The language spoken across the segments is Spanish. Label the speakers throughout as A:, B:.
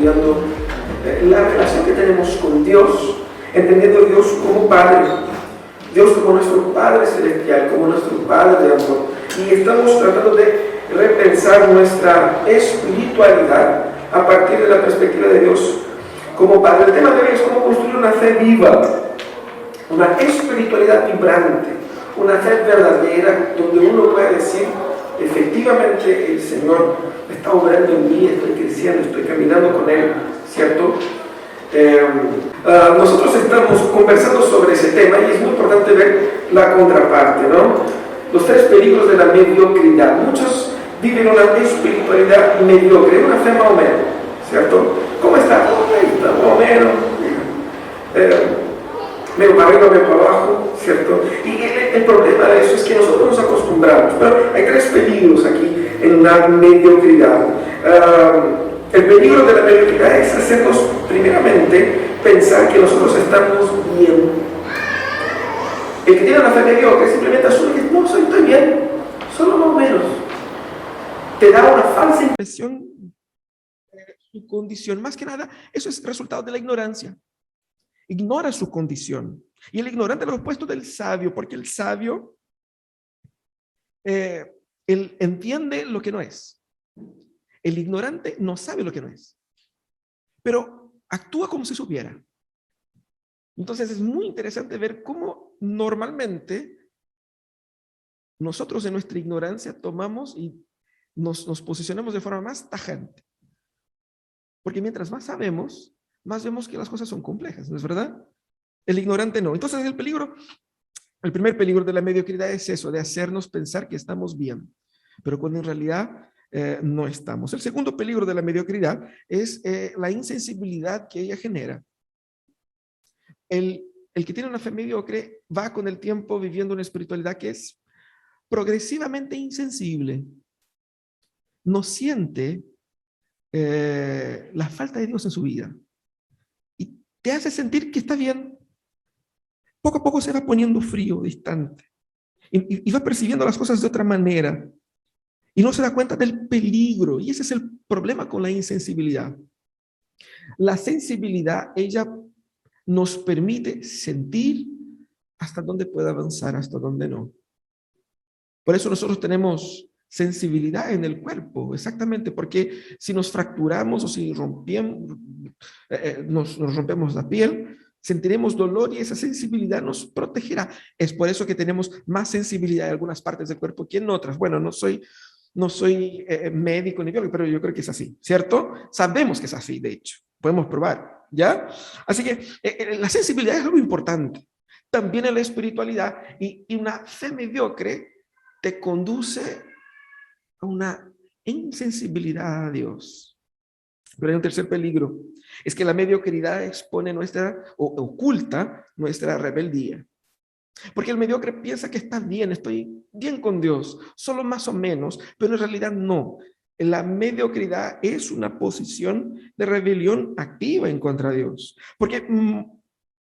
A: estudiando la relación que tenemos con Dios, entendiendo a Dios como Padre, Dios como nuestro Padre Celestial, como nuestro Padre de amor. Y estamos tratando de repensar nuestra espiritualidad a partir de la perspectiva de Dios como Padre. El tema de hoy es cómo construir una fe viva, una espiritualidad vibrante, una fe verdadera, donde uno pueda decir, efectivamente el Señor está obrando en mí, estoy creciendo, estoy caminando con Él, ¿cierto? Nosotros estamos conversando sobre ese tema y es muy importante ver la contraparte, ¿no? Los tres peligros de la mediocridad. Muchos viven una espiritualidad mediocre, una fe más o menos, ¿cierto? ¿Cómo está? Está más o menos, medio para arriba, medio para abajo, ¿cierto? Y el problema de eso es que nosotros nos acostumbramos, pero hay tres peligros aquí en la mediocridad. El peligro de la mediocridad es hacernos, primeramente, pensar que nosotros estamos bien. El que tiene una fe mediocre simplemente asume que no, estoy bien, solo más o menos. Te da una falsa impresión de su condición. Más que nada, eso es resultado de la ignorancia. Ignora su condición. Y el ignorante lo opuesto del sabio, porque el sabio él entiende lo que no es. El ignorante no sabe lo que no es, pero actúa como si supiera. Entonces es muy interesante ver cómo normalmente nosotros en nuestra ignorancia tomamos y nos posicionamos de forma más tajante. Porque mientras más sabemos, más vemos que las cosas son complejas, ¿no es verdad? El ignorante no. Entonces el primer peligro de la mediocridad es eso, de hacernos pensar que estamos bien, pero cuando en realidad no estamos. El segundo peligro de la mediocridad es la insensibilidad que ella genera. El que tiene una fe mediocre va con el tiempo viviendo una espiritualidad que es progresivamente insensible. No siente la falta de Dios en su vida. Y te hace sentir que está bien. Poco a poco se va poniendo frío, distante. Y va percibiendo las cosas de otra manera. Y no se da cuenta del peligro. Y ese es el problema con la insensibilidad. La sensibilidad, ella nos permite sentir hasta dónde puede avanzar, hasta dónde no. Por eso nosotros tenemos sensibilidad en el cuerpo, exactamente, porque si nos fracturamos o si nos rompemos la piel, sentiremos dolor y esa sensibilidad nos protegerá. Es por eso que tenemos más sensibilidad en algunas partes del cuerpo que en otras. Bueno, no soy médico ni biólogo, pero yo creo que es así, ¿cierto? Sabemos que es así, de hecho. Podemos probar, ¿ya? Así que la sensibilidad es algo importante. También en la espiritualidad y una fe mediocre te conduce a una insensibilidad a Dios. Pero hay un tercer peligro. Es que la mediocridad expone oculta nuestra rebeldía. Porque el mediocre piensa que está bien, estoy bien con Dios, solo más o menos, pero en realidad no. La mediocridad es una posición de rebelión activa en contra de Dios, porque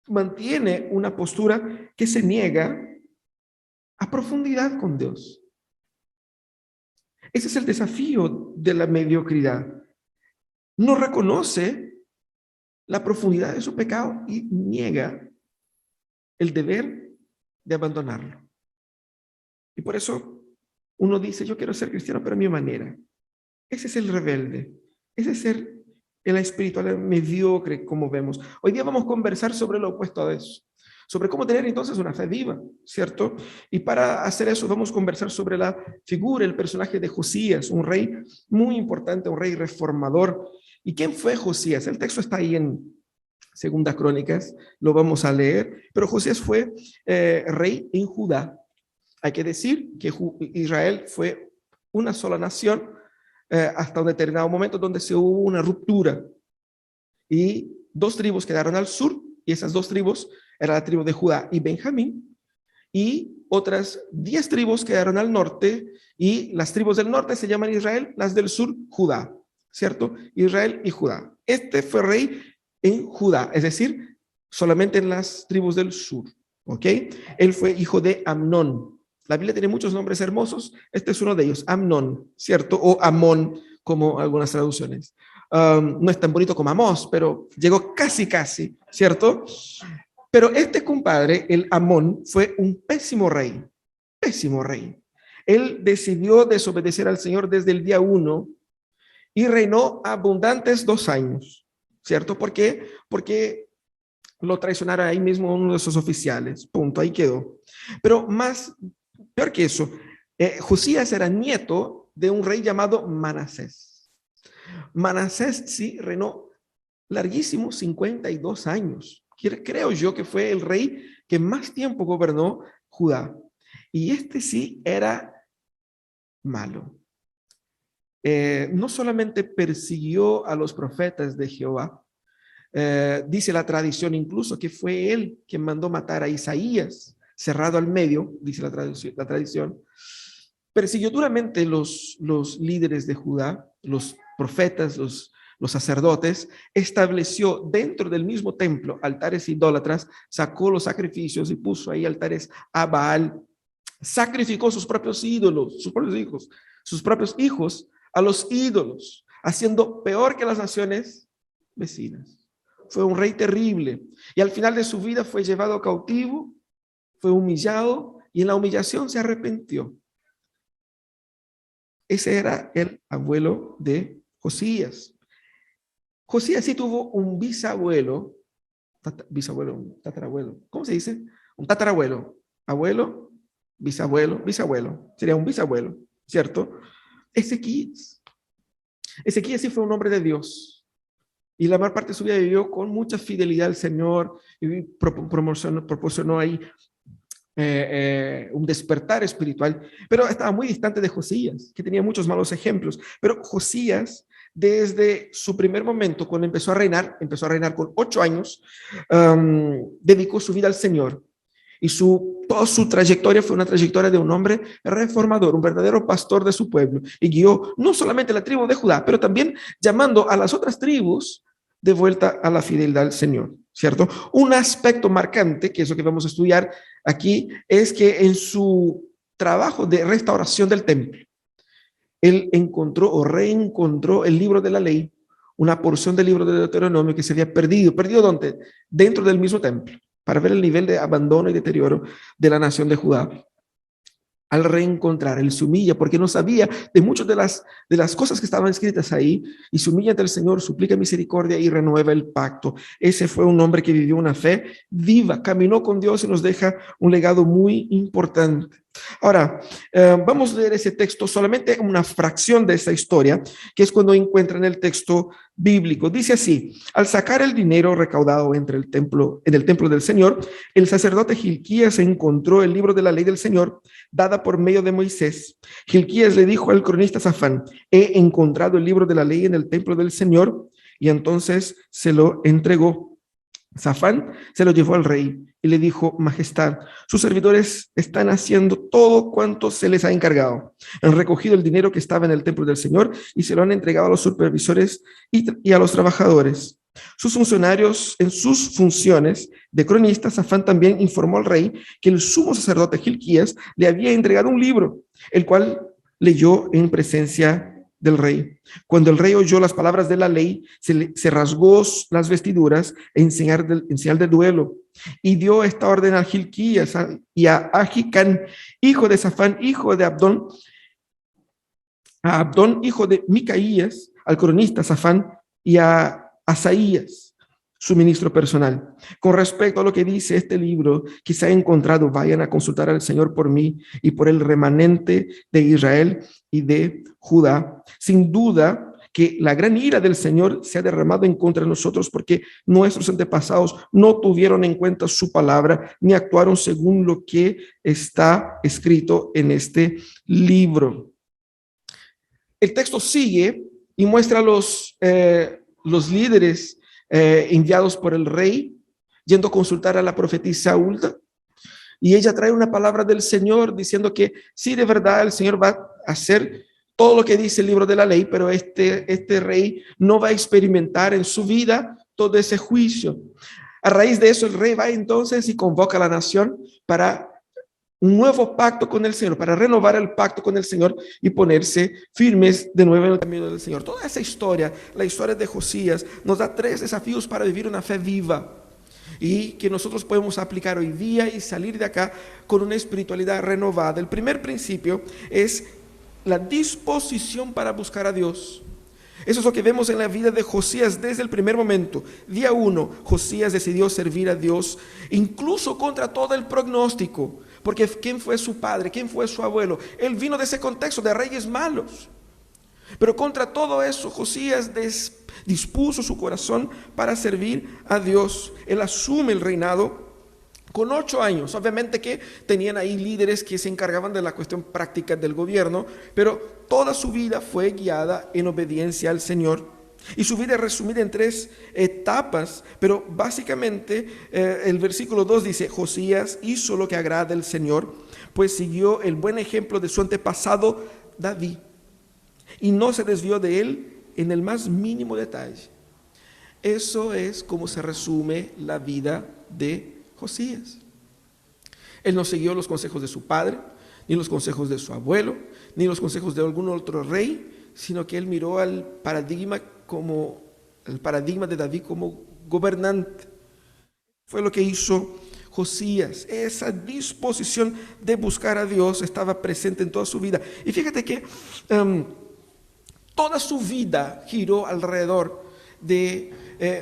A: mantiene una postura que se niega a profundidad con Dios. Ese es el desafío de la mediocridad. No reconoce la profundidad de su pecado y niega el deber de abandonarlo. Y por eso uno dice, yo quiero ser cristiano, pero a mi manera. Ese es el rebelde. Ese es el espiritual mediocre, como vemos. Hoy día vamos a conversar sobre lo opuesto a eso. Sobre cómo tener entonces una fe viva, ¿cierto? Y para hacer eso vamos a conversar sobre la figura, el personaje de Josías, un rey muy importante, un rey reformador. ¿Y quién fue Josías? El texto está ahí en Segunda Crónicas, lo vamos a leer, pero Josías fue rey en Judá. Hay que decir que Israel fue una sola nación hasta un determinado momento donde se hubo una ruptura y dos tribus quedaron al sur y esas dos tribus eran la tribu de Judá y Benjamín y otras 10 tribus quedaron al norte y las tribus del norte se llaman Israel, las del sur Judá, ¿cierto? Israel y Judá. Este fue rey en Judá, es decir, solamente en las tribus del sur, ¿ok? Él fue hijo de Amnón. La Biblia tiene muchos nombres hermosos, este es uno de ellos, Amnón, ¿cierto? O Amón, como algunas traducciones. No es tan bonito como Amós, pero llegó casi, ¿cierto? Pero este compadre, el Amón, fue un pésimo rey, pésimo rey. Él decidió desobedecer al Señor desde el día 1 y reinó abundantes 2 años, ¿cierto? ¿Por qué? Porque lo traicionara ahí mismo uno de sus oficiales, punto, ahí quedó. Pero peor que eso, Josías era nieto de un rey llamado Manasés. Manasés sí reinó larguísimo, 52 años. Creo yo que fue el rey que más tiempo gobernó Judá. Y este sí era malo. No solamente persiguió a los profetas de Jehová, dice la tradición incluso que fue él quien mandó matar a Isaías, cerrado al medio, dice la tradición. Persiguió duramente los líderes de Judá, los profetas, los sacerdotes, estableció dentro del mismo templo altares idólatras, sacó los sacrificios y puso ahí altares a Baal, sacrificó sus propios ídolos, sus propios hijos a los ídolos, haciendo peor que las naciones vecinas. Fue un rey terrible y al final de su vida fue llevado cautivo, fue humillado y en la humillación se arrepintió. Ese era el abuelo de Josías. Josías sí tuvo un bisabuelo, un tatarabuelo, ¿cómo se dice? Un tatarabuelo, abuelo, bisabuelo, sería un bisabuelo, ¿cierto? Ezequías sí fue un hombre de Dios y la mayor parte de su vida vivió con mucha fidelidad al Señor y proporcionó ahí un despertar espiritual, pero estaba muy distante de Josías, que tenía muchos malos ejemplos. Pero Josías, desde su primer momento, cuando empezó a reinar con 8 años, dedicó su vida al Señor. Y toda su trayectoria fue una trayectoria de un hombre reformador, un verdadero pastor de su pueblo. Y guió no solamente la tribu de Judá, pero también llamando a las otras tribus de vuelta a la fidelidad al Señor, ¿cierto? Un aspecto marcante, que es lo que vamos a estudiar aquí, es que en su trabajo de restauración del templo, él encontró o reencontró el libro de la ley, una porción del libro de Deuteronomio que se había perdido. ¿Perdido dónde? Dentro del mismo templo, para ver el nivel de abandono y deterioro de la nación de Judá. Al reencontrar, él se humilla porque no sabía de muchas de las cosas que estaban escritas ahí y se humilla ante el Señor, suplica misericordia y renueva el pacto. Ese fue un hombre que vivió una fe viva, caminó con Dios y nos deja un legado muy importante. Ahora, vamos a leer ese texto, solamente una fracción de esa historia, que es cuando encuentran el texto bíblico. Dice así: al sacar el dinero recaudado en el templo del Señor, el sacerdote Gilquías encontró el libro de la ley del Señor, dada por medio de Moisés. Gilquías le dijo al cronista Safán: he encontrado el libro de la ley en el templo del Señor, y entonces se lo entregó. Safán se lo llevó al rey y le dijo: Majestad, sus servidores están haciendo todo cuanto se les ha encargado. Han recogido el dinero que estaba en el templo del Señor y se lo han entregado a los supervisores y a los trabajadores. Sus funcionarios, en sus funciones de cronista, Safán también informó al rey que el sumo sacerdote Gilquías le había entregado un libro, el cual leyó en presencia del rey. Cuando el rey oyó las palabras de la ley, se rasgó las vestiduras en señal de duelo y dio esta orden a Gilquías y a Ahicam, hijo de Safán, hijo de Abdón, a Abdón, hijo de Micaías, al cronista Safán, y a Asaías, su ministro personal. Con respecto a lo que dice este libro que se ha encontrado, vayan a consultar al Señor por mí y por el remanente de Israel y de Judá. Sin duda que la gran ira del Señor se ha derramado en contra de nosotros, porque nuestros antepasados no tuvieron en cuenta su palabra ni actuaron según lo que está escrito en este libro. El texto sigue y muestra los líderes enviados por el rey yendo a consultar a la profetisa Hulda, y ella trae una palabra del Señor diciendo que sí, de verdad el Señor va a hacer todo lo que dice el libro de la ley, pero este rey no va a experimentar en su vida todo ese juicio. A raíz de eso, el rey va entonces y convoca a la nación para un nuevo pacto con el Señor, para renovar el pacto con el Señor y ponerse firmes de nuevo en el camino del Señor. Toda esa historia, la historia de Josías, nos da 3 desafíos para vivir una fe viva y que nosotros podemos aplicar hoy día y salir de acá con una espiritualidad renovada. El primer principio es la disposición para buscar a Dios. Eso es lo que vemos en la vida de Josías desde el primer momento. Día 1, Josías decidió servir a Dios, incluso contra todo el pronóstico. Porque ¿quién fue su padre? ¿Quién fue su abuelo? Él vino de ese contexto de reyes malos. Pero contra todo eso, Josías dispuso su corazón para servir a Dios. Él asume el reinado con 8 años. Obviamente que tenían ahí líderes que se encargaban de la cuestión práctica del gobierno, pero toda su vida fue guiada en obediencia al Señor. Y su vida es resumida en 3 etapas, pero básicamente el versículo 2 dice: Josías hizo lo que agrada al Señor, pues siguió el buen ejemplo de su antepasado David, y no se desvió de él en el más mínimo detalle. Eso es como se resume la vida de Josías. Él no siguió los consejos de su padre, ni los consejos de su abuelo, ni los consejos de algún otro rey, sino que él miró al paradigma de David como gobernante. Fue lo que hizo Josías. Esa disposición de buscar a Dios estaba presente en toda su vida. Y fíjate que toda su vida giró alrededor de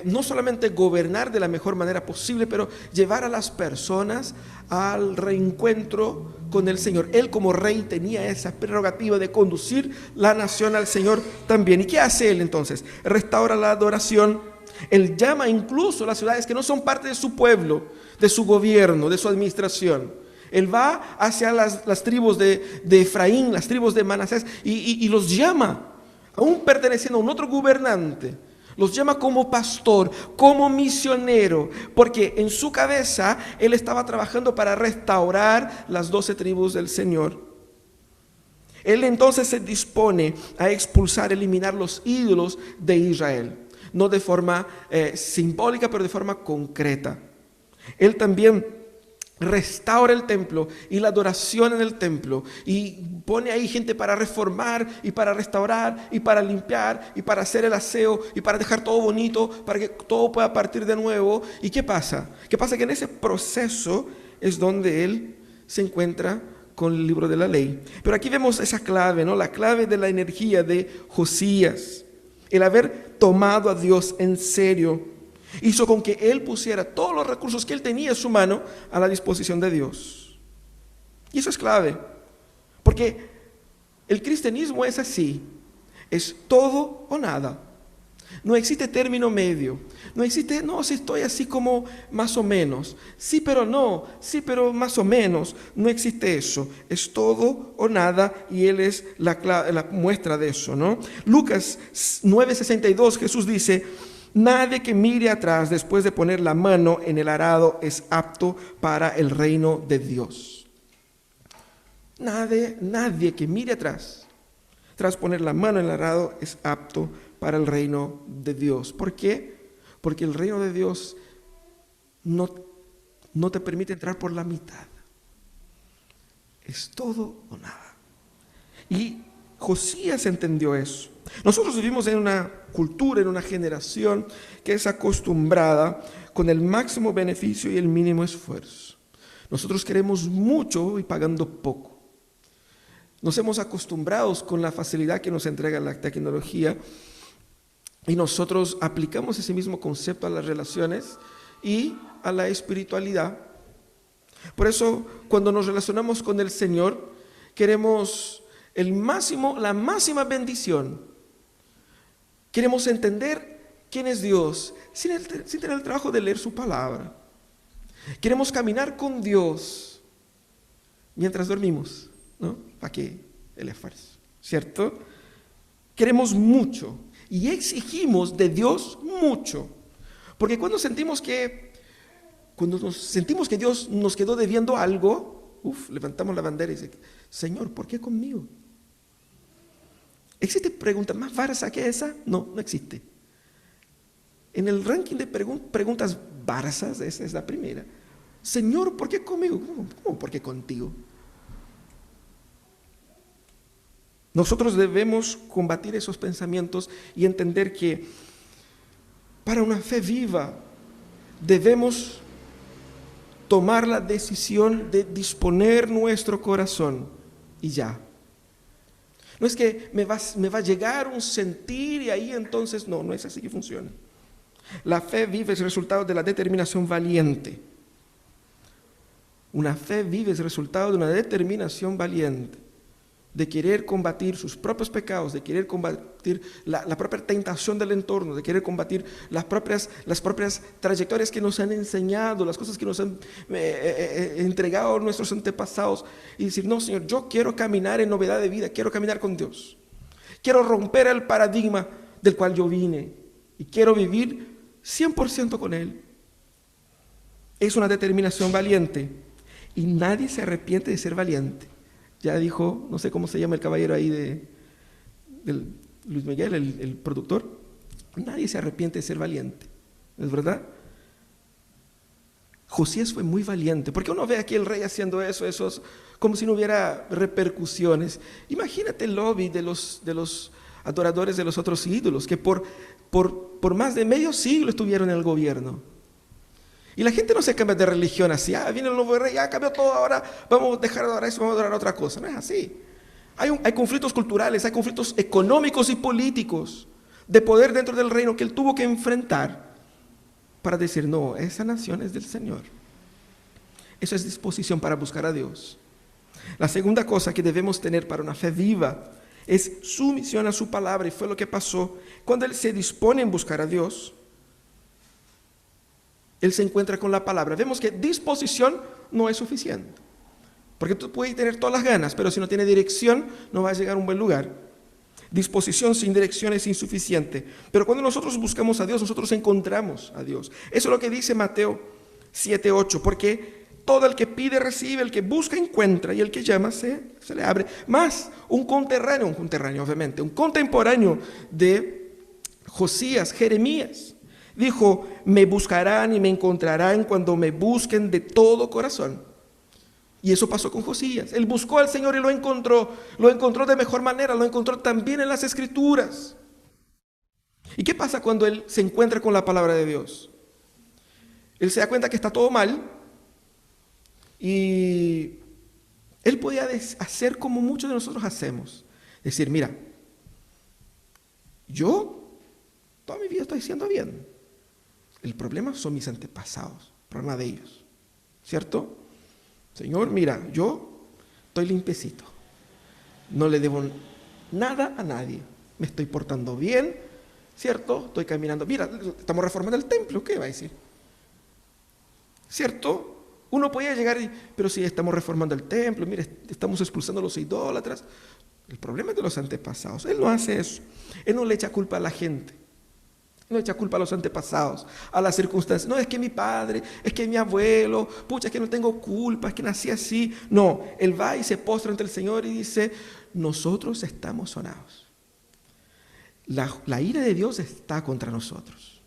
A: no solamente gobernar de la mejor manera posible, pero llevar a las personas al reencuentro con el Señor. Él como rey tenía esa prerrogativa de conducir la nación al Señor también. ¿Y qué hace él entonces? Restaura la adoración. Él llama incluso a las ciudades que no son parte de su pueblo, de su gobierno, de su administración. Él va hacia las tribus de Efraín, las tribus de Manasés, y los llama, aún perteneciendo a un otro gobernante. Los llama como pastor, como misionero, porque en su cabeza él estaba trabajando para restaurar las 12 tribus del Señor. Él entonces se dispone a expulsar, eliminar los ídolos de Israel, no de forma simbólica, pero de forma concreta. Él también restaura el templo y la adoración en el templo, y pone ahí gente para reformar y para restaurar y para limpiar y para hacer el aseo y para dejar todo bonito, para que todo pueda partir de nuevo. ¿Y qué pasa? ¿Qué pasa? Que en ese proceso es donde él se encuentra con el libro de la ley. Pero aquí vemos esa clave, ¿no? La clave de la energía de Josías, el haber tomado a Dios en serio, hizo con que él pusiera todos los recursos que él tenía en su mano a la disposición de Dios. Y eso es clave, porque el cristianismo es así, es todo o nada. No existe término medio, no existe, no, si estoy así como más o menos, sí pero no, sí pero más o menos, no existe eso, es todo o nada, y él es la muestra de eso, ¿no? Lucas 9:62, Jesús dice: nadie que mire atrás después de poner la mano en el arado es apto para el reino de Dios. Nadie que mire atrás, tras poner la mano en el arado, es apto para el reino de Dios. ¿Por qué? Porque el reino de Dios no te permite entrar por la mitad. Es todo o nada. Y Josías entendió eso. Nosotros vivimos en una cultura, en una generación que es acostumbrada con el máximo beneficio y el mínimo esfuerzo. Nosotros queremos mucho y pagando poco. Nos hemos acostumbrado con la facilidad que nos entrega la tecnología, y nosotros aplicamos ese mismo concepto a las relaciones y a la espiritualidad. Por eso, cuando nos relacionamos con el Señor, queremos la máxima bendición. Queremos entender quién es Dios sin tener el trabajo de leer su palabra. Queremos caminar con Dios mientras dormimos, ¿no? ¿Para qué el esfuerzo? ¿Cierto? Queremos mucho y exigimos de Dios mucho. Porque cuando nos sentimos que Dios nos quedó debiendo algo, levantamos la bandera y decimos: Señor, ¿por qué conmigo? ¿Existe pregunta más farsa que esa? No, no existe. En el ranking de preguntas barsas, esa es la primera. Señor, ¿por qué conmigo? ¿Cómo por qué contigo? Nosotros debemos combatir esos pensamientos y entender que para una fe viva debemos tomar la decisión de disponer nuestro corazón y ya. No es que me va a llegar un sentir y ahí entonces, no es así que funciona. La fe viva es el resultado de la determinación valiente. Una fe viva es el resultado de una determinación valiente, de querer combatir sus propios pecados, de querer combatir la propia tentación del entorno, de querer combatir las propias trayectorias que nos han enseñado, las cosas que nos han entregado nuestros antepasados, y decir, no, Señor, yo quiero caminar en novedad de vida, quiero caminar con Dios, quiero romper el paradigma del cual yo vine, y quiero vivir 100% con Él. Es una determinación valiente, y nadie se arrepiente de ser valiente. Ya dijo, no sé cómo se llama el caballero ahí de Luis Miguel, el productor, nadie se arrepiente de ser valiente, ¿es verdad? Josías fue muy valiente, porque uno ve aquí el rey haciendo eso como si no hubiera repercusiones. Imagínate el lobby de los adoradores de los otros ídolos, que por más de medio siglo estuvieron en el gobierno. Y la gente no se cambia de religión así, viene el nuevo rey, cambió todo, ahora vamos a dejar de adorar eso, vamos a adorar otra cosa. No es así. Hay conflictos culturales, hay conflictos económicos y políticos de poder dentro del reino que él tuvo que enfrentar para decir, no, esa nación es del Señor. Eso es disposición para buscar a Dios. La segunda cosa que debemos tener para una fe viva es sumisión a su palabra, y fue lo que pasó cuando él se dispone en buscar a Dios. Él se encuentra con la palabra. Vemos que disposición no es suficiente, porque tú puedes tener todas las ganas, pero si no tiene dirección no va a llegar a un buen lugar. Disposición sin dirección es insuficiente, pero cuando nosotros buscamos a Dios, nosotros encontramos a Dios. Eso es lo que dice Mateo 7:8, porque todo el que pide recibe, el que busca encuentra, y el que llama se le abre. Más un contemporáneo obviamente, un contemporáneo de Josías, Jeremías, dijo, me buscarán y me encontrarán cuando me busquen de todo corazón. Y eso pasó con Josías. Él buscó al Señor y lo encontró de mejor manera, lo encontró también en las Escrituras. ¿Y qué pasa cuando él se encuentra con la palabra de Dios? Él se da cuenta que está todo mal, y él podía hacer como muchos de nosotros hacemos. Decir, mira, yo toda mi vida estoy haciendo bien. El problema son mis antepasados, el problema de ellos, ¿cierto? Señor, mira, yo estoy limpiecito, no le debo nada a nadie, me estoy portando bien, ¿cierto? Estoy caminando, mira, estamos reformando el templo, ¿qué va a decir? ¿Cierto? Uno podía llegar pero si estamos reformando el templo, mira, estamos expulsando a los idólatras. El problema es de los antepasados. Él no hace eso, él no le echa culpa a la gente. No echa culpa a los antepasados, a las circunstancias. No, es que mi padre, es que mi abuelo, pucha, es que no tengo culpa, es que nací así. No, él va y se postra ante el Señor y dice, nosotros estamos sonados. La ira de Dios está contra nosotros.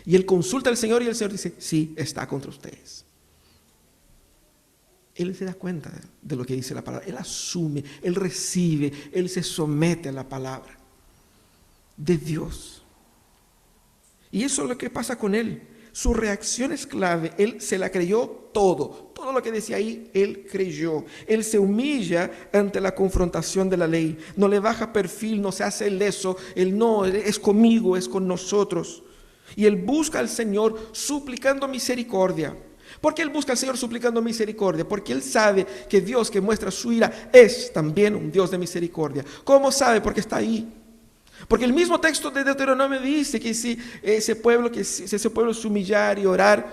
A: Y él consulta al Señor y el Señor dice, sí, está contra ustedes. Él se da cuenta de lo que dice la palabra. Él asume, él recibe, él se somete a la palabra de Dios. Y eso es lo que pasa con él. Su reacción es clave. Él se la creyó todo lo que decía ahí, él creyó. Él se humilla ante la confrontación de la ley. No le baja perfil, no se hace leso. Él no, es conmigo, es con nosotros. Y él busca al Señor suplicando misericordia. ¿Por qué él busca al Señor suplicando misericordia? Porque él sabe que Dios que muestra su ira es también un Dios de misericordia. ¿Cómo sabe? Porque está ahí. Porque el mismo texto de Deuteronomio dice que si ese pueblo se humillar y orar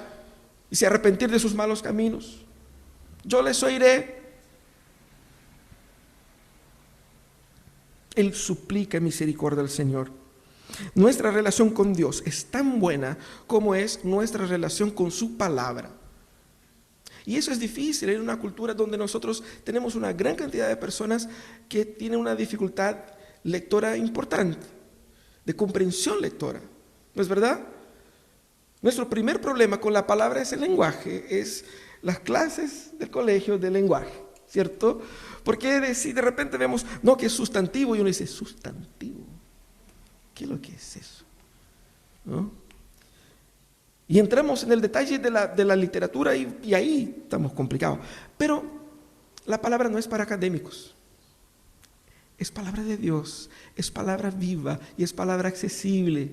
A: y se arrepentir de sus malos caminos, yo les oiré. Él suplica misericordia al Señor. Nuestra relación con Dios es tan buena como es nuestra relación con su palabra. Y eso es difícil en una cultura donde nosotros tenemos una gran cantidad de personas que tienen una dificultad lectora importante, de comprensión lectora, ¿no es verdad? Nuestro primer problema con la palabra es el lenguaje, es las clases del colegio de lenguaje, ¿cierto? Porque si de repente vemos, no, que es sustantivo, y uno dice, ¿sustantivo? ¿Qué es lo que es eso? ¿No? Y entramos en el detalle de la literatura y ahí estamos complicados. Pero la palabra no es para académicos. Es palabra de Dios, es palabra viva y es palabra accesible.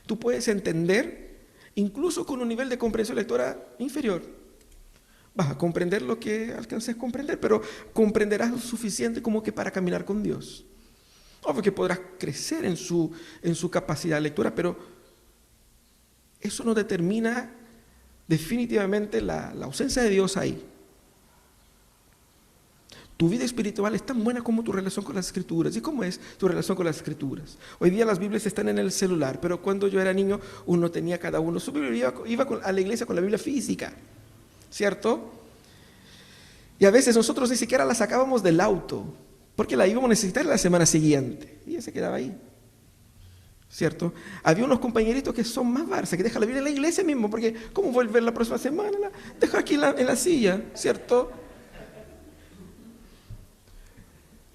A: Tú puedes entender, incluso con un nivel de comprensión lectora inferior. Vas a comprender lo que alcances a comprender, pero comprenderás lo suficiente como que para caminar con Dios. Obvio que podrás crecer en su capacidad de lectura, pero eso no determina definitivamente la ausencia de Dios ahí. Tu vida espiritual es tan buena como tu relación con las Escrituras. ¿Y cómo es tu relación con las Escrituras? Hoy día las Biblias están en el celular, pero cuando yo era niño, uno tenía cada uno su Biblia, iba a la iglesia con la Biblia física, ¿cierto? Y a veces nosotros ni siquiera la sacábamos del auto, porque la íbamos a necesitar la semana siguiente, y ella se quedaba ahí, ¿cierto? Había unos compañeritos que son más barça, que dejan la Biblia en la iglesia mismo, porque ¿cómo volver la próxima semana? La dejo aquí en la silla, ¿cierto?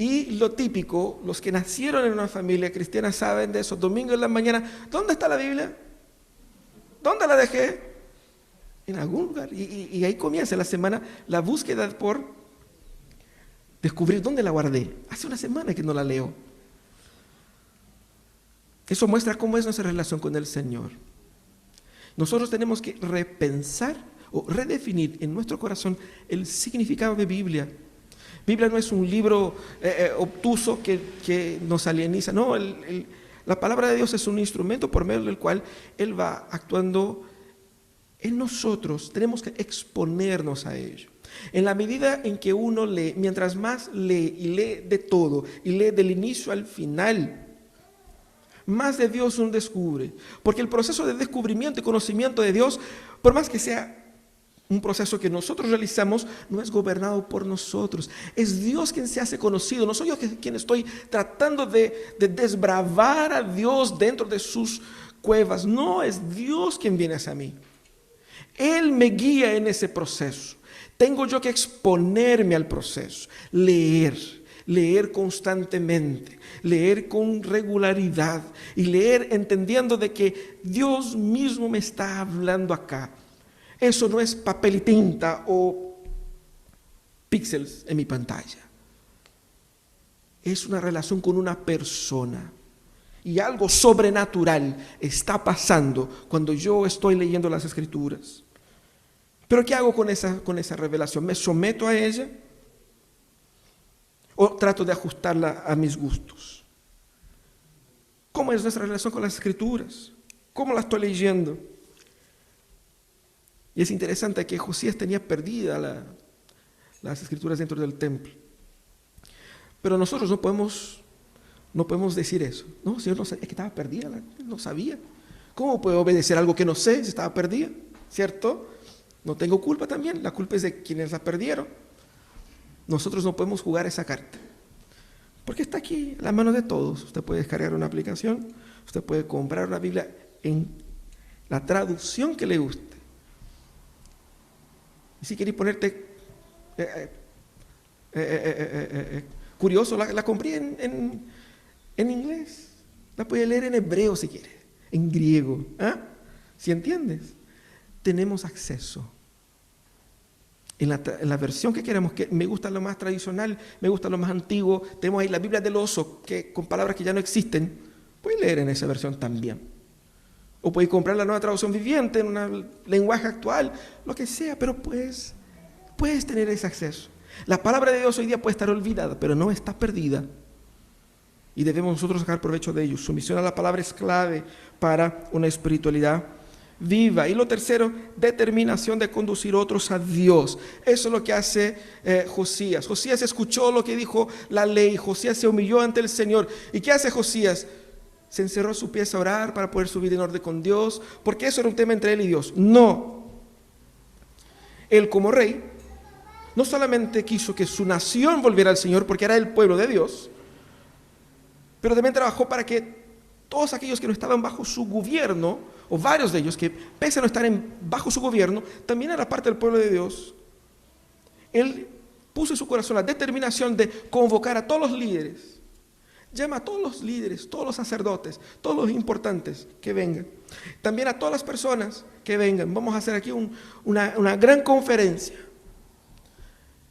A: Y lo típico, los que nacieron en una familia cristiana saben de eso. Domingo en la mañana, ¿dónde está la Biblia? ¿Dónde la dejé? En algún lugar. Y ahí comienza la semana la búsqueda por descubrir dónde la guardé. Hace una semana que no la leo. Eso muestra cómo es nuestra relación con el Señor. Nosotros tenemos que repensar o redefinir en nuestro corazón el significado de Biblia. Biblia no es un libro obtuso que nos alieniza. No, la palabra de Dios es un instrumento por medio del cual Él va actuando en nosotros. Tenemos que exponernos a ello. En la medida en que uno lee, mientras más lee y lee de todo, y lee del inicio al final, más de Dios uno descubre. Porque el proceso de descubrimiento y conocimiento de Dios, por más que sea un proceso que nosotros realizamos, no es gobernado por nosotros. Es Dios quien se hace conocido. No soy yo quien estoy tratando de desbravar a Dios dentro de sus cuevas. No, es Dios quien viene hacia mí. Él me guía en ese proceso. Tengo yo que exponerme al proceso. Leer constantemente, leer con regularidad y leer entendiendo de que Dios mismo me está hablando acá. Eso no es papel y tinta o píxeles en mi pantalla. Es una relación con una persona. Y algo sobrenatural está pasando cuando yo estoy leyendo las Escrituras. ¿Pero qué hago con esa revelación? ¿Me someto a ella? ¿O trato de ajustarla a mis gustos? ¿Cómo es nuestra relación con las Escrituras? ¿Cómo la estoy leyendo? Y es interesante que Josías tenía perdida las Escrituras dentro del templo. Pero nosotros no podemos decir eso. No, Señor, no sabía, es que estaba perdida, no sabía. ¿Cómo puedo obedecer algo que no sé si estaba perdida? ¿Cierto? No tengo culpa también, la culpa es de quienes la perdieron. Nosotros no podemos jugar esa carta. Porque está aquí a la mano de todos. Usted puede descargar una aplicación, usted puede comprar una Biblia en la traducción que le guste. Y si queréis ponerte curioso, la compré en inglés. La puede leer en hebreo si quiere, en griego. ¿Sí entiendes? Tenemos acceso. En la versión que queremos, que me gusta lo más tradicional, me gusta lo más antiguo. Tenemos ahí la Biblia del oso, que con palabras que ya no existen. Puedes leer en esa versión también. O puedes comprar la nueva traducción viviente en un lenguaje actual, lo que sea, pero puedes tener ese acceso. La palabra de Dios hoy día puede estar olvidada, pero no está perdida. Y debemos nosotros sacar provecho de ello. Sumisión a la palabra es clave para una espiritualidad viva. Y lo tercero, determinación de conducir a otros a Dios. Eso es lo que hace Josías. Josías escuchó lo que dijo la ley. Josías se humilló ante el Señor. ¿Y qué hace Josías? Se encerró a su pieza a orar para poder subir en orden con Dios, porque eso era un tema entre él y Dios. No. Él como rey, no solamente quiso que su nación volviera al Señor, porque era el pueblo de Dios, pero también trabajó para que todos aquellos que no estaban bajo su gobierno, o varios de ellos que pese a no estar bajo su gobierno, también era parte del pueblo de Dios. Él puso en su corazón la determinación de convocar a todos los líderes. Llama a todos los líderes, todos los sacerdotes, todos los importantes que vengan. También a todas las personas que vengan. Vamos a hacer aquí una gran conferencia.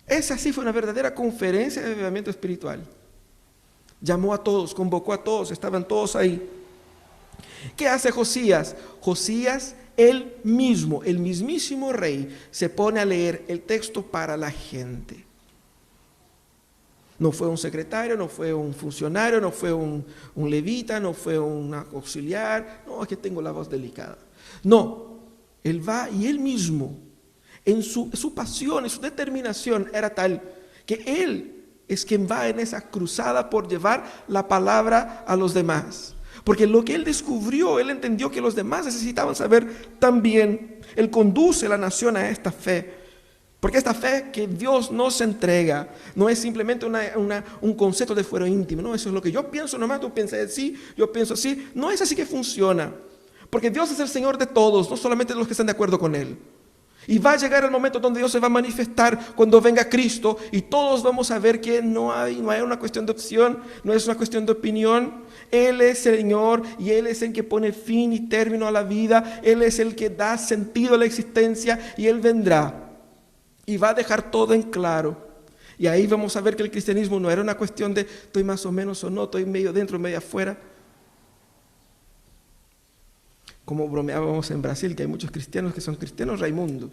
A: Esa sí fue una verdadera conferencia de avivamiento espiritual. Llamó a todos, convocó a todos, estaban todos ahí. ¿Qué hace Josías? Josías, él mismo, el mismísimo rey, se pone a leer el texto para la gente. No fue un secretario, no fue un funcionario, no fue un levita, no fue un auxiliar. No, es que tengo la voz delicada. No, él va y él mismo, en su pasión, en su determinación era tal que él es quien va en esa cruzada por llevar la palabra a los demás. Porque lo que él descubrió, él entendió que los demás necesitaban saber también. Él conduce la nación a esta fe. Porque esta fe que Dios nos entrega no es simplemente un concepto de fuero íntimo. No, eso es lo que yo pienso nomás, tú piensas así, yo pienso así. No es así que funciona. Porque Dios es el Señor de todos, no solamente de los que están de acuerdo con Él. Y va a llegar el momento donde Dios se va a manifestar cuando venga Cristo y todos vamos a ver que no hay una cuestión de opción, no es una cuestión de opinión. Él es el Señor y Él es el que pone fin y término a la vida. Él es el que da sentido a la existencia y Él vendrá. Y va a dejar todo en claro. Y ahí vamos a ver que el cristianismo no era una cuestión de estoy más o menos o no, estoy medio dentro, medio afuera. Como bromeábamos en Brasil, que hay muchos cristianos que son cristianos Raimundo.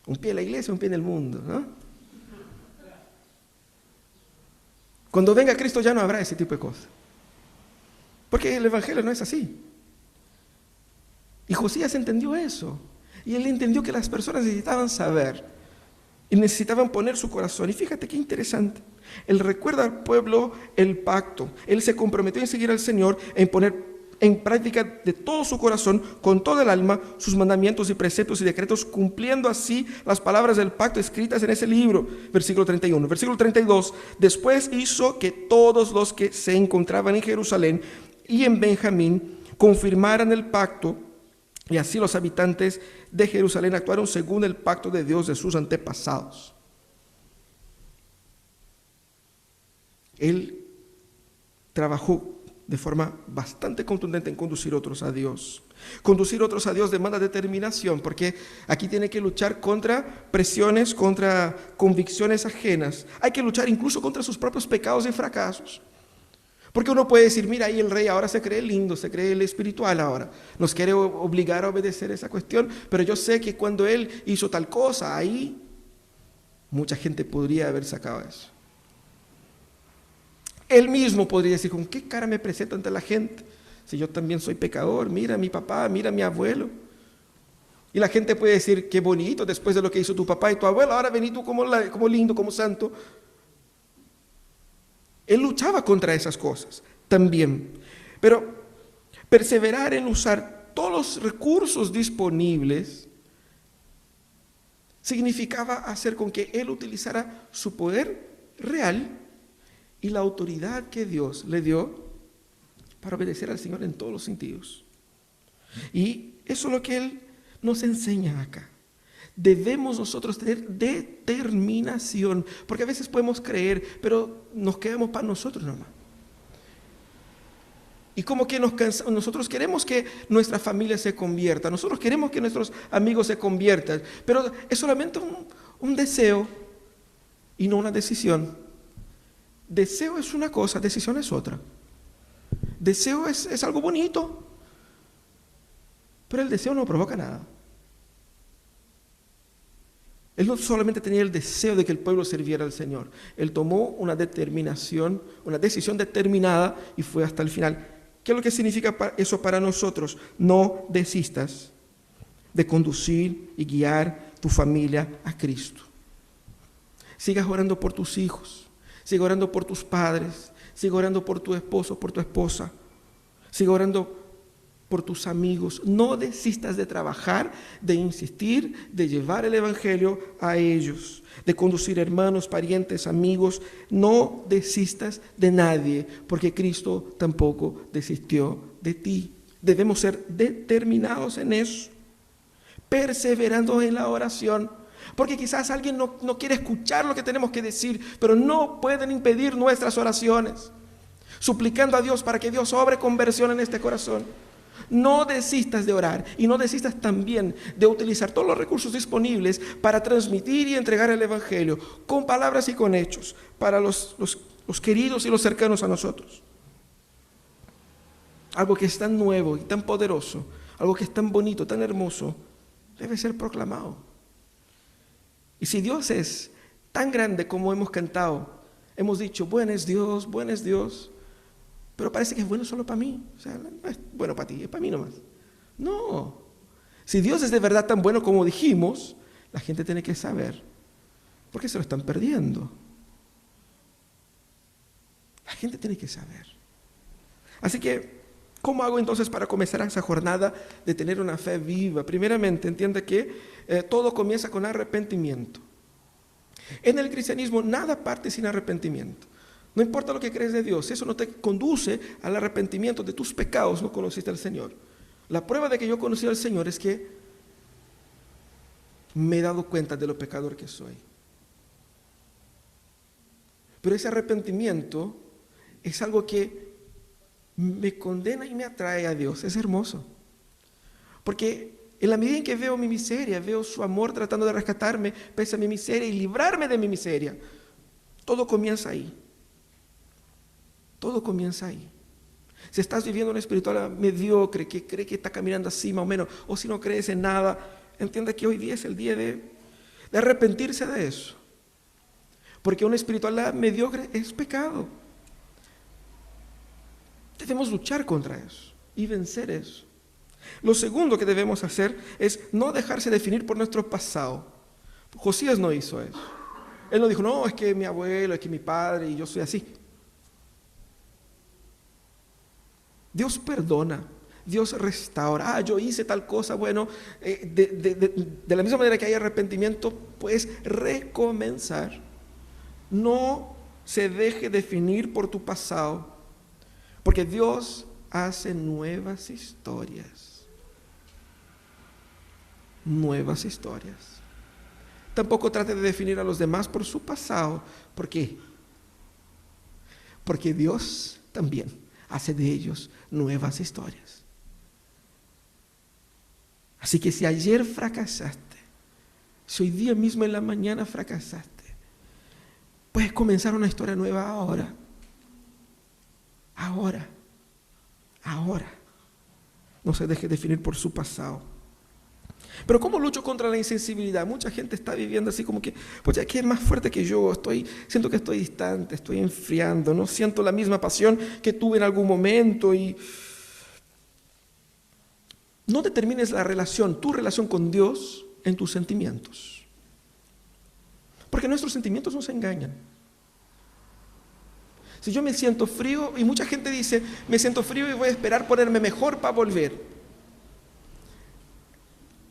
A: Un pie en la iglesia, un pie en el mundo, ¿no? Cuando venga Cristo ya no habrá ese tipo de cosas. Porque el evangelio no es así. Y Josías entendió eso. Y él entendió que las personas necesitaban saber. Y necesitaban poner su corazón. Y fíjate qué interesante. Él recuerda al pueblo el pacto. Él se comprometió en seguir al Señor, en poner en práctica de todo su corazón, con toda el alma, sus mandamientos y preceptos y decretos, cumpliendo así las palabras del pacto escritas en ese libro. Versículo 31. Versículo 32. Después hizo que todos los que se encontraban en Jerusalén y en Benjamín confirmaran el pacto. Y así los habitantes de Jerusalén actuaron según el pacto de Dios de sus antepasados. Él trabajó de forma bastante contundente en conducir otros a Dios. Conducir otros a Dios demanda determinación, porque aquí tiene que luchar contra presiones, contra convicciones ajenas. Hay que luchar incluso contra sus propios pecados y fracasos. Porque uno puede decir, mira, ahí el rey ahora se cree lindo, se cree el espiritual ahora. Nos quiere obligar a obedecer esa cuestión, pero yo sé que cuando él hizo tal cosa, ahí mucha gente podría haber sacado eso. Él mismo podría decir, ¿con qué cara me presento ante la gente? Si yo también soy pecador, mira a mi papá, mira a mi abuelo. Y la gente puede decir, qué bonito, después de lo que hizo tu papá y tu abuelo, ahora vení tú como lindo, como santo. Él luchaba contra esas cosas también. Pero perseverar en usar todos los recursos disponibles significaba hacer con que él utilizara su poder real y la autoridad que Dios le dio para obedecer al Señor en todos los sentidos. Y eso es lo que Él nos enseña acá. Debemos nosotros tener determinación, porque a veces podemos creer, pero nos quedamos para nosotros nomás. Y como que nosotros queremos que nuestra familia se convierta, nosotros queremos que nuestros amigos se conviertan, pero es solamente un deseo y no una decisión. Deseo es una cosa, decisión es otra. Deseo es algo bonito, pero el deseo no provoca nada. Él no solamente tenía el deseo de que el pueblo sirviera al Señor, él tomó una determinación, una decisión determinada y fue hasta el final. ¿Qué es lo que significa eso para nosotros? No desistas de conducir y guiar tu familia a Cristo. Sigas orando por tus hijos, sigue orando por tus padres, sigue orando por tu esposo, por tu esposa, sigue orando por tus amigos. No desistas de trabajar, de insistir, de llevar el evangelio a ellos, de conducir hermanos, parientes, amigos. No desistas de nadie, porque Cristo tampoco desistió de ti. Debemos ser determinados en eso, perseverando en la oración. Porque quizás alguien no quiere escuchar lo que tenemos que decir, pero no pueden impedir nuestras oraciones, suplicando a Dios para que Dios obre conversión en este corazón. No desistas de orar y no desistas también de utilizar todos los recursos disponibles para transmitir y entregar el Evangelio con palabras y con hechos para los queridos y los cercanos a nosotros. Algo que es tan nuevo y tan poderoso, algo que es tan bonito, tan hermoso, debe ser proclamado. Y si Dios es tan grande como hemos cantado, hemos dicho, bueno es Dios, pero parece que es bueno solo para mí. O sea, no es bueno para ti, es para mí nomás. No. Si Dios es de verdad tan bueno como dijimos, la gente tiene que saber. Porque se lo están perdiendo. La gente tiene que saber. Así que, ¿cómo hago entonces para comenzar esa jornada de tener una fe viva? Primeramente, entiende que todo comienza con arrepentimiento. En el cristianismo nada parte sin arrepentimiento. No importa lo que crees de Dios, eso no te conduce al arrepentimiento de tus pecados, no conociste al Señor. La prueba de que yo conocí al Señor es que me he dado cuenta de lo pecador que soy. Pero ese arrepentimiento es algo que me condena y me atrae a Dios. Es hermoso. Porque en la medida en que veo mi miseria, veo su amor tratando de rescatarme pese a mi miseria y librarme de mi miseria, todo comienza ahí. Todo comienza ahí. Si estás viviendo una espiritualidad mediocre, que cree que está caminando así más o menos, o si no crees en nada, entiende que hoy día es el día de arrepentirse de eso. Porque una espiritualidad mediocre es pecado. Debemos luchar contra eso y vencer eso. Lo segundo que debemos hacer es no dejarse definir por nuestro pasado. Josías no hizo eso. Él no dijo, no, es que mi abuelo, es que mi padre y yo soy así. Dios perdona, Dios restaura. Yo hice tal cosa, bueno, de la misma manera que hay arrepentimiento, pues recomenzar. No se deje definir por tu pasado, porque Dios hace nuevas historias. Nuevas historias. Tampoco trate de definir a los demás por su pasado. ¿Por qué? Porque Dios también hace de ellos nuevas historias. Así que si ayer fracasaste, si hoy día mismo en la mañana fracasaste, puedes comenzar una historia nueva ahora. Ahora. No se deje definir por su pasado. Pero ¿cómo lucho contra la insensibilidad? Mucha gente está viviendo así como que, pues ya que es más fuerte que yo, siento que estoy distante, estoy enfriando, no siento la misma pasión que tuve en algún momento y no determines tu relación con Dios en tus sentimientos. Porque nuestros sentimientos nos engañan. Si yo me siento frío, y mucha gente dice, me siento frío y voy a esperar ponerme mejor para volver.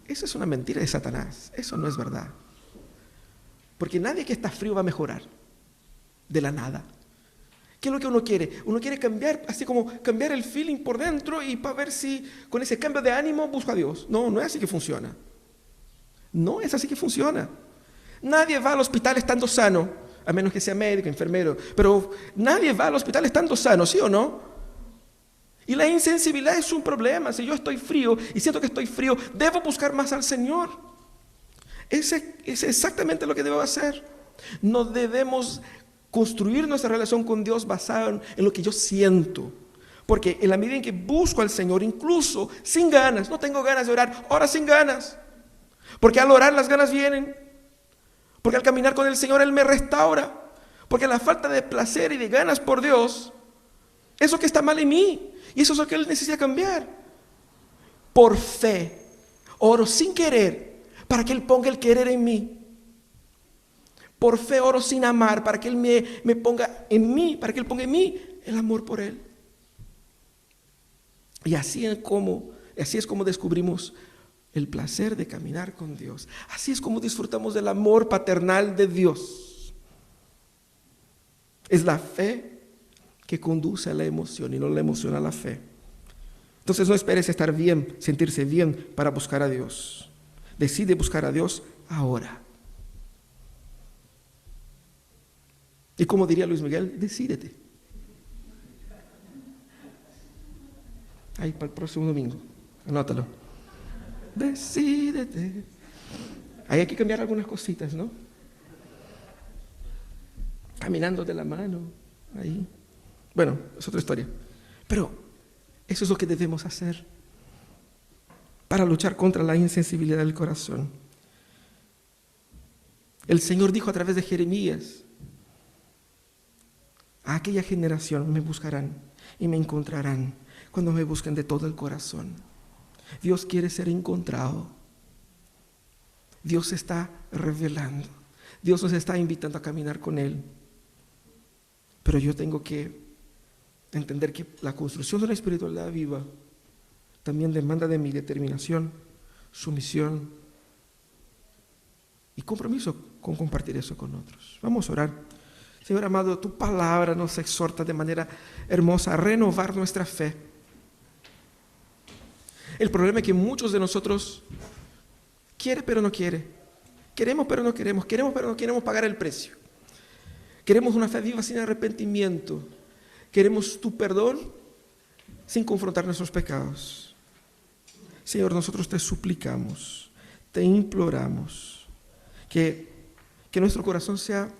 A: Eso es una mentira de Satanás, eso no es verdad. Porque nadie que está frío va a mejorar de la nada. ¿Qué es lo que uno quiere? Uno quiere cambiar, así como cambiar el feeling por dentro y para ver si con ese cambio de ánimo busco a Dios. No, no es así que funciona. No es así que funciona. Nadie va al hospital estando sano, a menos que sea médico, enfermero, pero nadie va al hospital estando sano, ¿sí o no? Y la insensibilidad es un problema. Si yo estoy frío y siento que estoy frío, debo buscar más al Señor. Ese es exactamente lo que debo hacer. No debemos construir nuestra relación con Dios basada en lo que yo siento. Porque en la medida en que busco al Señor, incluso sin ganas, no tengo ganas de orar, ora sin ganas. Porque al orar las ganas vienen. Porque al caminar con el Señor Él me restaura. Porque la falta de placer y de ganas por Dios, eso que está mal en mí. Y eso es lo que Él necesita cambiar. Por fe, oro sin querer, para que Él ponga el querer en mí. Por fe oro sin amar, para que Él me ponga en mí, para que Él ponga en mí el amor por Él. Y así es como descubrimos el placer de caminar con Dios. Así es como disfrutamos del amor paternal de Dios. Es la fe que conduce a la emoción y no la emoción a la fe. Entonces no esperes estar bien, sentirse bien para buscar a Dios. Decide buscar a Dios ahora. Y como diría Luis Miguel, decídete. Ahí para el próximo domingo, anótalo. Decídete. Ahí hay que cambiar algunas cositas, ¿no? Caminando de la mano, ahí. Bueno, es otra historia. Pero eso es lo que debemos hacer para luchar contra la insensibilidad del corazón. El Señor dijo a través de Jeremías: a aquella generación me buscarán y me encontrarán cuando me busquen de todo el corazón. Dios quiere ser encontrado. Dios se está revelando. Dios nos está invitando a caminar con Él. Pero yo tengo que entender que la construcción de la espiritualidad viva también demanda de mi determinación, sumisión y compromiso con compartir eso con otros. Vamos a orar. Señor amado, tu palabra nos exhorta de manera hermosa a renovar nuestra fe. El problema es que muchos de nosotros quieren pero no quieren, queremos pero no queremos, queremos pero no queremos pagar el precio. Queremos una fe viva sin arrepentimiento, queremos tu perdón sin confrontar nuestros pecados. Señor, nosotros te suplicamos, te imploramos que nuestro corazón sea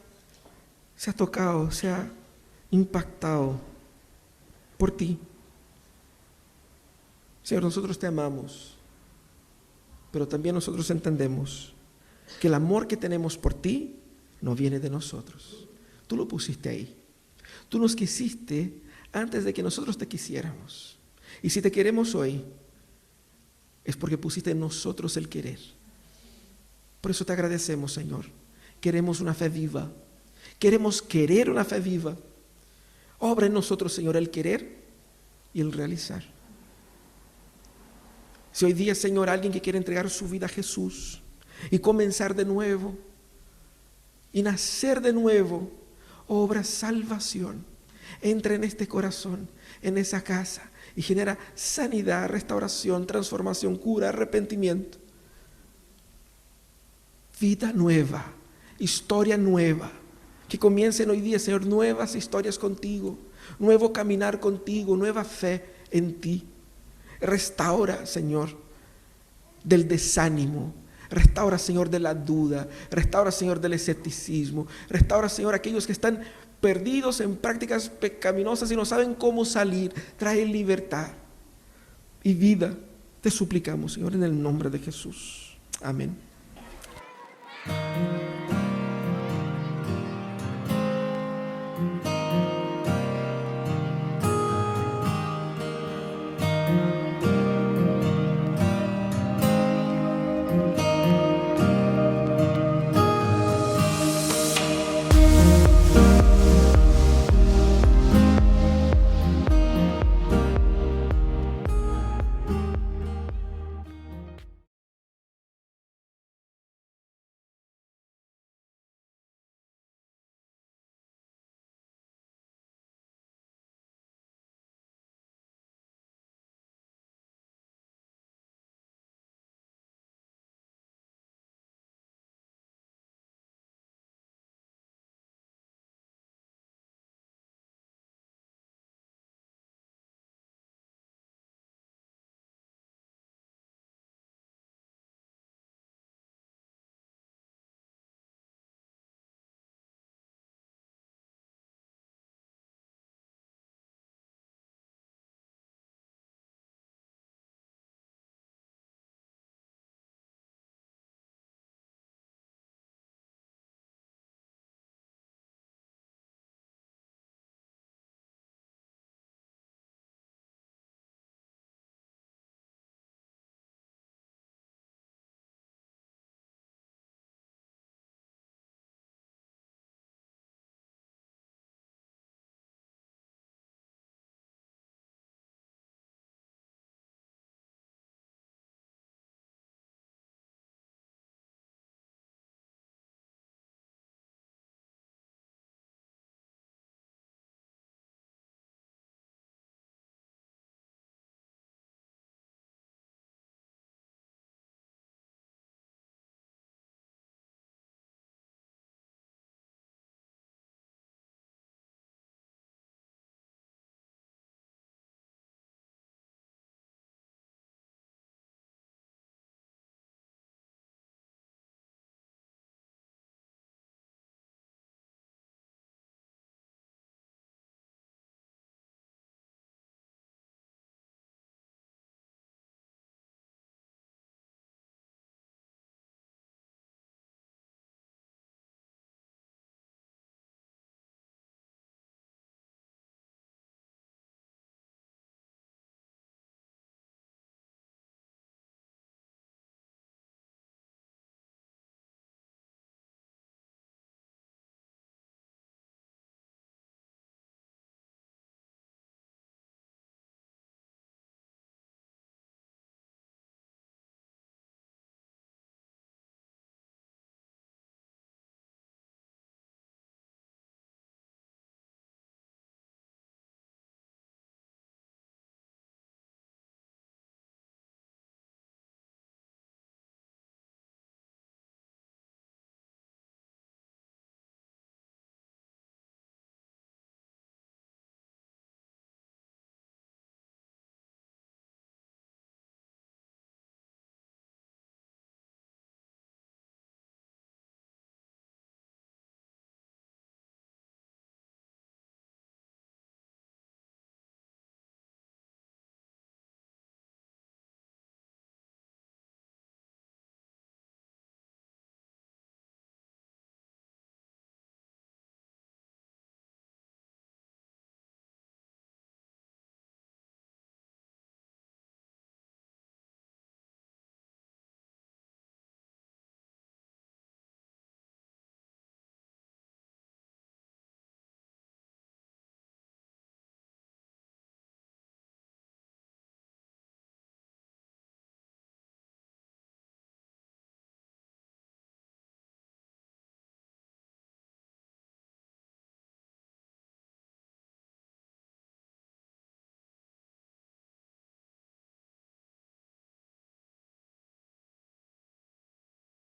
A: tocado, sea impactado por ti. Señor, nosotros te amamos, pero también nosotros entendemos que el amor que tenemos por ti no viene de nosotros. Tú lo pusiste ahí. Tú nos quisiste antes de que nosotros te quisiéramos. Y si te queremos hoy, es porque pusiste en nosotros el querer. Por eso te agradecemos, Señor. Queremos una fe viva. Queremos querer una fe viva. Obra en nosotros, Señor, el querer y el realizar. Si hoy día, Señor, alguien que quiere entregar su vida a Jesús y comenzar de nuevo y nacer de nuevo, obra salvación. Entra en este corazón, en esa casa y genera sanidad, restauración, transformación, cura, arrepentimiento. Vida nueva, historia nueva. Que comiencen hoy día, Señor, nuevas historias contigo, nuevo caminar contigo, nueva fe en ti. Restaura, Señor, del desánimo. Restaura, Señor, de la duda. Restaura, Señor, del escepticismo. Restaura, Señor, aquellos que están perdidos en prácticas pecaminosas y no saben cómo salir. Trae libertad y vida. Te suplicamos, Señor, en el nombre de Jesús. Amén.